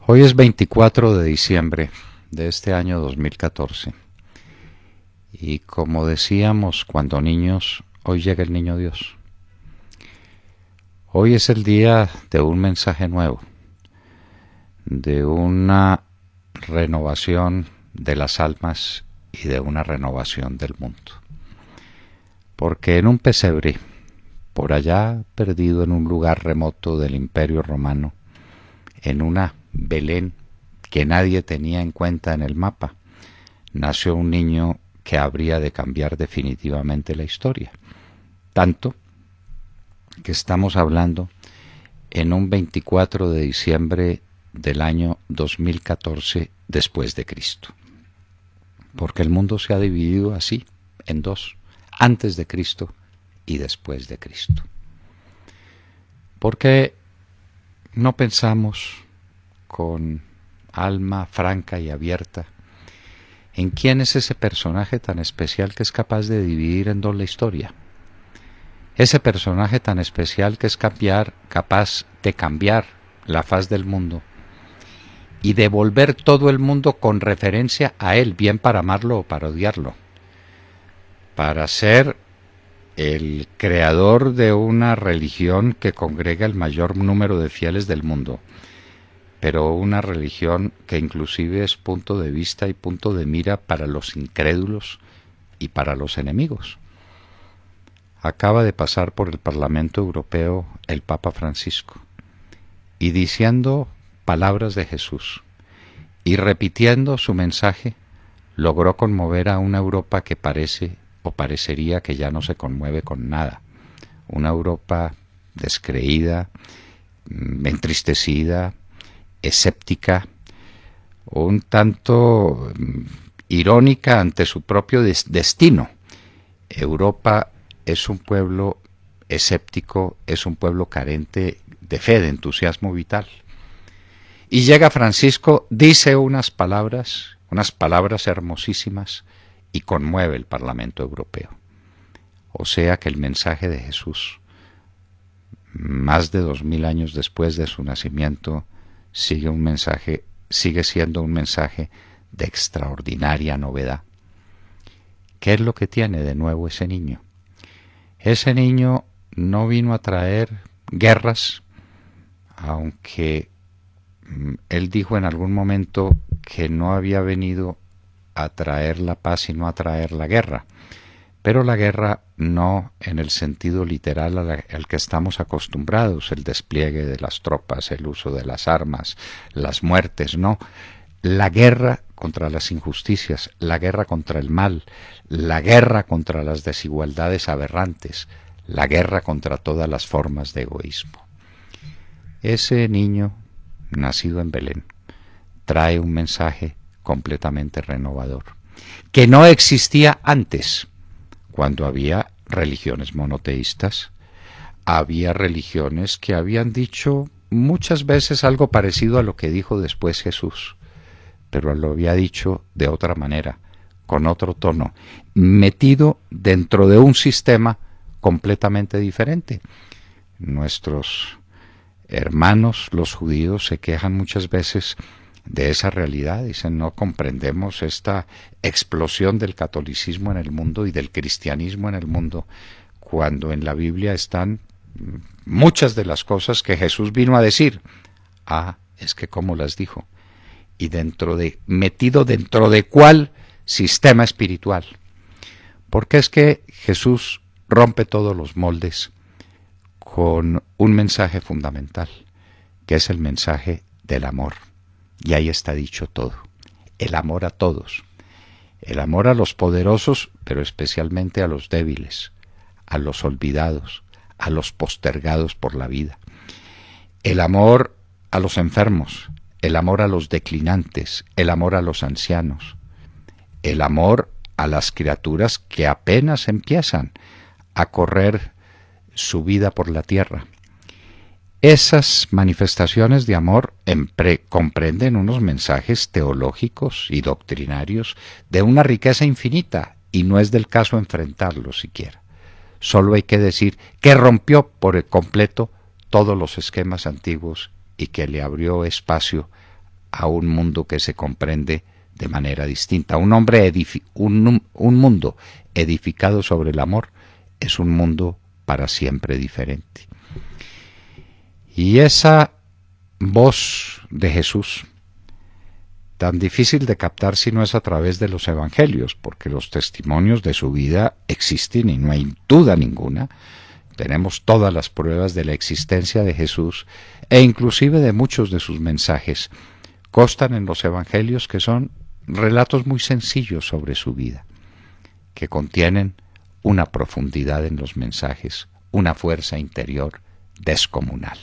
Hoy es 24 de diciembre de este año 2014 y como decíamos cuando niños, hoy llega el Niño Dios. Hoy es el día de un mensaje nuevo, de una renovación de las almas y de una renovación del mundo. Porque en un pesebre, por allá perdido en un lugar remoto del Imperio Romano, en una Belén que nadie tenía en cuenta en el mapa, nació un niño que habría de cambiar definitivamente la historia. Tanto que estamos hablando en un 24 de diciembre del año 2014 después de Cristo. Porque el mundo se ha dividido así, en dos, antes de Cristo y después de Cristo. Porque no pensamos con alma franca y abierta en quién es ese personaje tan especial que es capaz de dividir en dos la historia. Ese personaje tan especial que es capaz de cambiar la faz del mundo y de volver todo el mundo con referencia a él, bien para amarlo o para odiarlo, para ser el creador de una religión que congrega el mayor número de fieles del mundo, pero una religión que inclusive es punto de vista y punto de mira para los incrédulos y para los enemigos. Acaba de pasar por el Parlamento Europeo el Papa Francisco, y diciendo palabras de Jesús, y repitiendo su mensaje, logró conmover a una Europa que parece o parecería que ya no se conmueve con nada. Una Europa descreída, entristecida, escéptica, un tanto irónica ante su propio destino. Europa es un pueblo escéptico, es un pueblo carente de fe, de entusiasmo vital. Y llega Francisco, dice unas palabras hermosísimas y conmueve el Parlamento Europeo. O sea que el mensaje de Jesús, más de 2000 años después de su nacimiento, sigue siendo un mensaje de extraordinaria novedad. ¿Qué es lo que tiene de nuevo ese niño? Ese niño no vino a traer guerras, aunque él dijo en algún momento que no había venido a traer la paz sino a traer la guerra, pero la guerra no en el sentido literal al que estamos acostumbrados, el despliegue de las tropas, el uso de las armas, las muertes, no. La guerra contra las injusticias, la guerra contra el mal, la guerra contra las desigualdades aberrantes, la guerra contra todas las formas de egoísmo. Ese niño, nacido en Belén, trae un mensaje completamente renovador, que no existía antes. Cuando había religiones monoteístas, había religiones que habían dicho muchas veces algo parecido a lo que dijo después Jesús, pero lo había dicho de otra manera, con otro tono, metido dentro de un sistema completamente diferente. Nuestros hermanos, los judíos, se quejan muchas veces de esa realidad. Dicen, no comprendemos esta explosión del catolicismo en el mundo y del cristianismo en el mundo, cuando en la Biblia están muchas de las cosas que Jesús vino a decir. Ah, es que cómo las dijo. Y metido dentro de cuál sistema espiritual. Porque es que Jesús rompe todos los moldes con un mensaje fundamental, que es el mensaje del amor. Y ahí está dicho todo. El amor a todos. El amor a los poderosos, pero especialmente a los débiles, a los olvidados, a los postergados por la vida. El amor a los enfermos, el amor a los declinantes, el amor a los ancianos, el amor a las criaturas que apenas empiezan a correr su vida por la tierra. Esas manifestaciones de amor comprenden unos mensajes teológicos y doctrinarios de una riqueza infinita, y no es del caso enfrentarlos siquiera. Solo hay que decir que rompió por completo todos los esquemas antiguos y que le abrió espacio a un mundo que se comprende de manera distinta. Un mundo edificado sobre el amor es un mundo para siempre diferente. Y esa voz de Jesús, tan difícil de captar si no es a través de los evangelios, porque los testimonios de su vida existen y no hay duda ninguna. Tenemos todas las pruebas de la existencia de Jesús e inclusive de muchos de sus mensajes. Constan en los evangelios que son relatos muy sencillos sobre su vida, que contienen una profundidad en los mensajes, una fuerza interior descomunal.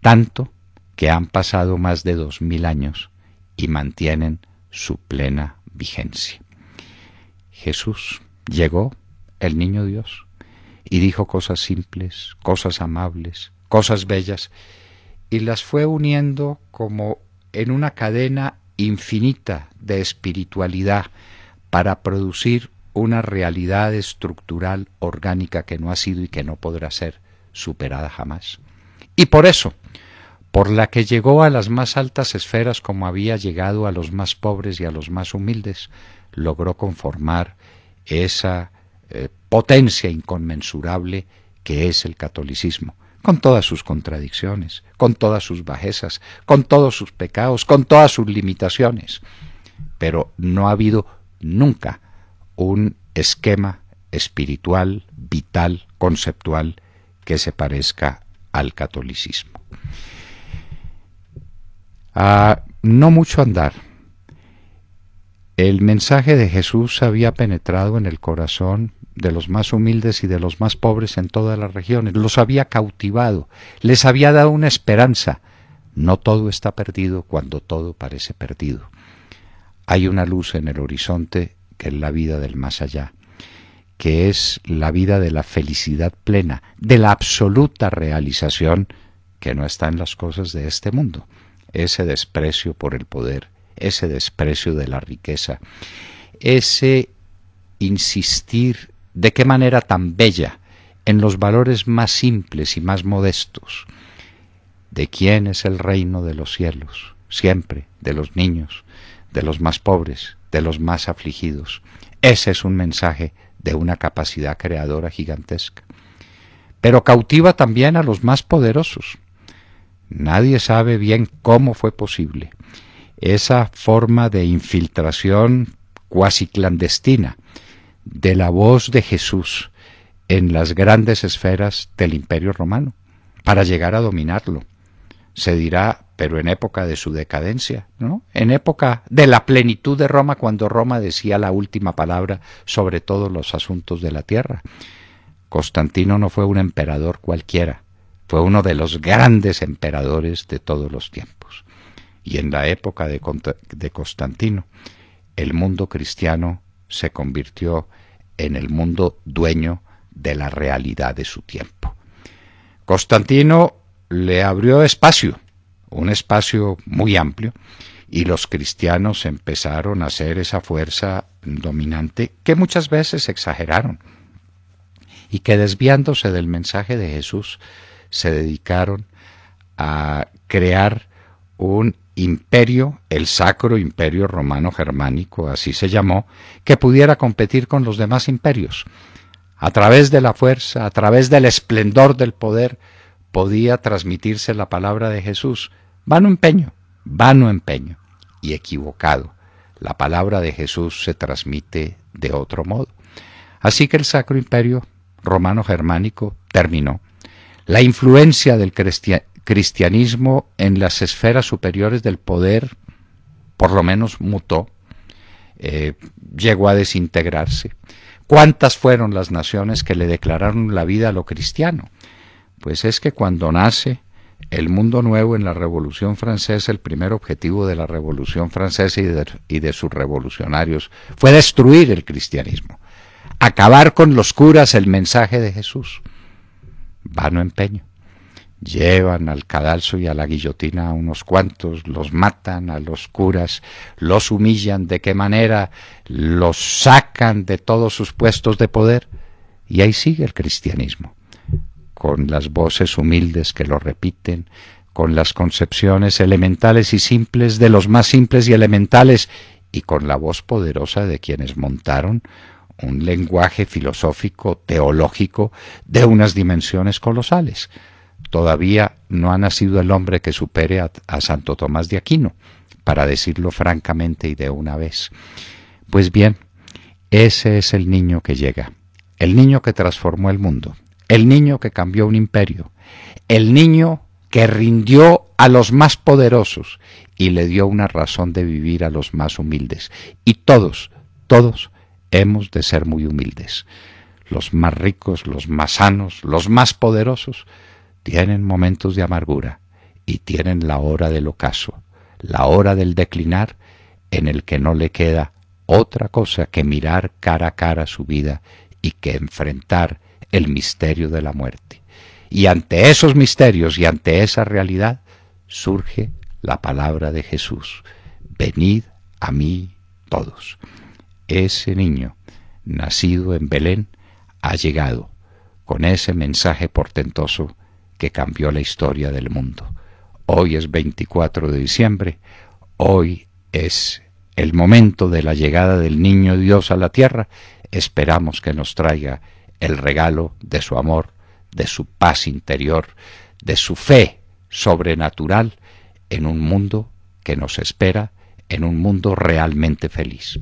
Tanto que han pasado más de 2000 años y mantienen su plena vigencia. Jesús llegó, el niño Dios, y dijo cosas simples, cosas amables, cosas bellas, y las fue uniendo como en una cadena infinita de espiritualidad para producir una realidad estructural orgánica que no ha sido y que no podrá ser superada jamás. Y por eso, por la que llegó a las más altas esferas como había llegado a los más pobres y a los más humildes, logró conformar esa potencia inconmensurable que es el catolicismo, con todas sus contradicciones, con todas sus bajezas, con todos sus pecados, con todas sus limitaciones. Pero no ha habido nunca un esquema espiritual, vital, conceptual que se parezca al catolicismo. No mucho andar. El mensaje de Jesús había penetrado en el corazón de los más humildes y de los más pobres en todas las regiones. Los había cautivado, les había dado una esperanza. No todo está perdido cuando todo parece perdido. Hay una luz en el horizonte que es la vida del más allá, que es la vida de la felicidad plena, de la absoluta realización que no está en las cosas de este mundo. Ese desprecio por el poder, ese desprecio de la riqueza, ese insistir de qué manera tan bella en los valores más simples y más modestos. ¿De quién es el reino de los cielos? Siempre de los niños, de los más pobres, de los más afligidos. Ese es un mensaje de una capacidad creadora gigantesca. Pero cautiva también a los más poderosos. Nadie sabe bien cómo fue posible esa forma de infiltración cuasi clandestina de la voz de Jesús en las grandes esferas del Imperio Romano para llegar a dominarlo. Se dirá, pero en época de su decadencia, ¿no? En época de la plenitud de Roma, cuando Roma decía la última palabra sobre todos los asuntos de la tierra. Constantino no fue un emperador cualquiera, fue uno de los grandes emperadores de todos los tiempos. Y en la época de Constantino, el mundo cristiano se convirtió en el mundo dueño de la realidad de su tiempo. Constantino le abrió espacio, un espacio muy amplio, y los cristianos empezaron a ser esa fuerza dominante que muchas veces exageraron y que, desviándose del mensaje de Jesús, se dedicaron a crear un imperio, el Sacro Imperio Romano Germánico, así se llamó, que pudiera competir con los demás imperios. A través de la fuerza, a través del esplendor del poder, podía transmitirse la palabra de Jesús. Vano empeño, y equivocado. La palabra de Jesús se transmite de otro modo. Así que el Sacro Imperio Romano Germánico terminó. La influencia del cristianismo en las esferas superiores del poder, por lo menos mutó, llegó a desintegrarse. ¿Cuántas fueron las naciones que le declararon la vida a lo cristiano? Pues es que cuando nace el mundo nuevo en la Revolución Francesa, el primer objetivo de la Revolución Francesa y de sus revolucionarios fue destruir el cristianismo, acabar con los curas el mensaje de Jesús. Vano empeño. Llevan al cadalso y a la guillotina a unos cuantos, los matan a los curas, los humillan, de qué manera los sacan de todos sus puestos de poder, y ahí sigue el cristianismo, con las voces humildes que lo repiten, con las concepciones elementales y simples de los más simples y elementales, y con la voz poderosa de quienes montaron un lenguaje filosófico, teológico, de unas dimensiones colosales. Todavía no ha nacido el hombre que supere a Santo Tomás de Aquino, para decirlo francamente y de una vez. Pues bien, ese es el niño que llega, el niño que transformó el mundo, el niño que cambió un imperio, el niño que rindió a los más poderosos y le dio una razón de vivir a los más humildes. Y todos hemos de ser muy humildes. Los más ricos, los más sanos, los más poderosos tienen momentos de amargura y tienen la hora del ocaso, la hora del declinar, en el que no le queda otra cosa que mirar cara a cara su vida y que enfrentar el misterio de la muerte. Y ante esos misterios y ante esa realidad surge la palabra de Jesús: venid a mí todos. Ese niño, nacido en Belén, ha llegado con ese mensaje portentoso que cambió la historia del mundo. Hoy es 24 de diciembre, hoy es el momento de la llegada del niño Dios a la tierra. Esperamos que nos traiga el regalo de su amor, de su paz interior, de su fe sobrenatural en un mundo que nos espera, en un mundo realmente feliz.